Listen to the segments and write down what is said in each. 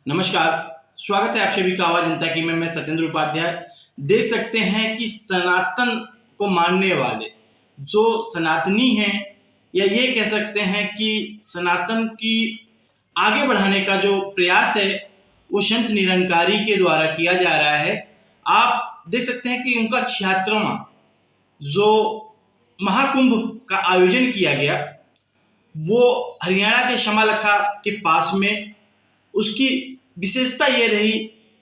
नमस्कार, स्वागत है आप सभी का आवाज जनता की में। मैं सत्येंद्र उपाध्याय। देख सकते हैं कि सनातन को मानने वाले जो सनातनी हैं, या ये कह सकते हैं कि सनातन की आगे बढ़ाने का जो प्रयास है वो संत निरंकारी के द्वारा किया जा रहा है। आप देख सकते हैं कि उनका 76वां जो महाकुंभ का आयोजन किया गया वो हरियाणा के समालखा के पास में। उसकी विशेषता ये रही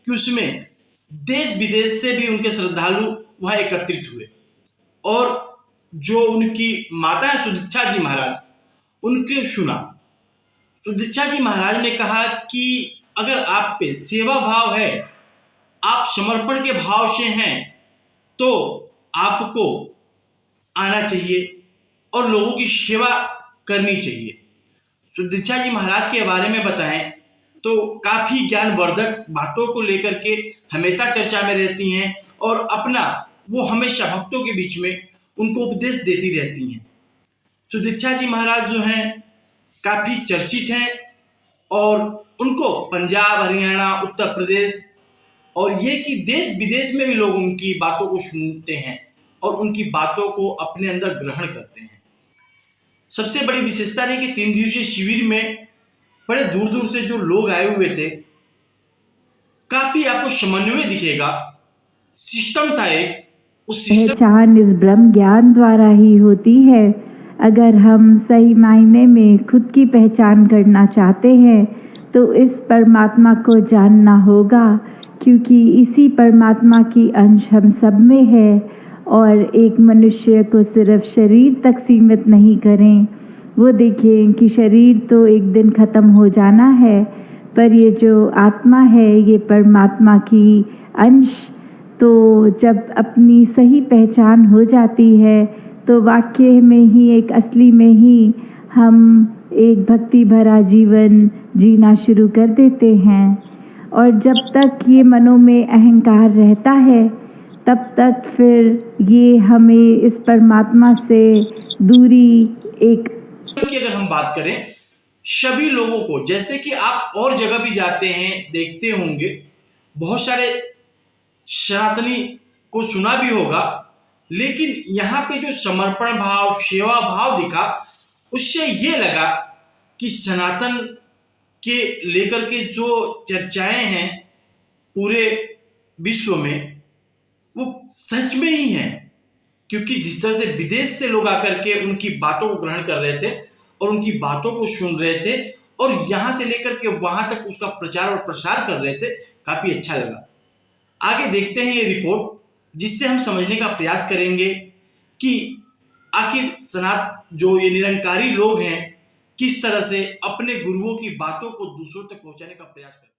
कि उसमें देश विदेश से भी उनके श्रद्धालु वहां एकत्रित हुए, और जो उनकी माता है सुदीक्षा जी महाराज, उनके सुना। सुदीक्षा जी महाराज ने कहा कि अगर आप पे सेवा भाव है, आप समर्पण के भाव से हैं, तो आपको आना चाहिए और लोगों की सेवा करनी चाहिए। सुदीक्षा जी महाराज के बारे में बताएं तो काफी ज्ञानवर्धक बातों को लेकर के हमेशा चर्चा में रहती हैं, और अपना वो हमेशा भक्तों के बीच में उनको उपदेश देती रहती हैं। सुदीक्षा जी महाराज जो हैं काफी चर्चित हैं, और उनको पंजाब, हरियाणा, उत्तर प्रदेश और ये कि देश विदेश में भी लोग उनकी बातों को सुनते हैं और उनकी बातों को अपने अंदर ग्रहण करते हैं। सबसे बड़ी विशेषता रही कि 3 दिवसीय शिविर में बड़े दूर दूर से जो लोग आए हुए थे, काफी आपको समन्वय दिखेगा। सिस्टम था एक, उस पहचान इस ब्रह्म ज्ञान द्वारा ही होती है। अगर हम सही मायने में खुद की पहचान करना चाहते हैं तो इस परमात्मा को जानना होगा, क्योंकि इसी परमात्मा की अंश हम सब में है। और एक मनुष्य को सिर्फ शरीर तक सीमित नहीं करें। वो देखें कि शरीर तो एक दिन ख़त्म हो जाना है, पर ये जो आत्मा है ये परमात्मा की अंश। तो जब अपनी सही पहचान हो जाती है तो वाक्य में ही, एक असली में ही हम एक भक्ति भरा जीवन जीना शुरू कर देते हैं। और जब तक ये मनों में अहंकार रहता है तब तक फिर ये हमें इस परमात्मा से दूरी एक की अगर हम बात करें सभी लोगों को, जैसे कि आप और जगह भी जाते हैं, देखते होंगे बहुत सारे सनातनी को सुना भी होगा, लेकिन यहाँ पे जो समर्पण भाव, सेवा भाव दिखा, उससे ये लगा कि सनातन के लेकर के जो चर्चाएं हैं पूरे विश्व में वो सच में ही हैं। क्योंकि जिस तरह से विदेश से लोग आकर के उनकी बातों को ग्रहण कर रहे थे और उनकी बातों को सुन रहे थे, और यहाँ से लेकर के वहां तक उसका प्रचार और प्रसार कर रहे थे, काफी अच्छा लगा। आगे देखते हैं ये रिपोर्ट, जिससे हम समझने का प्रयास करेंगे कि आखिर जो ये निरंकारी लोग हैं किस तरह से अपने गुरुओं की बातों को दूसरों तक पहुंचाने का प्रयास करते हैं।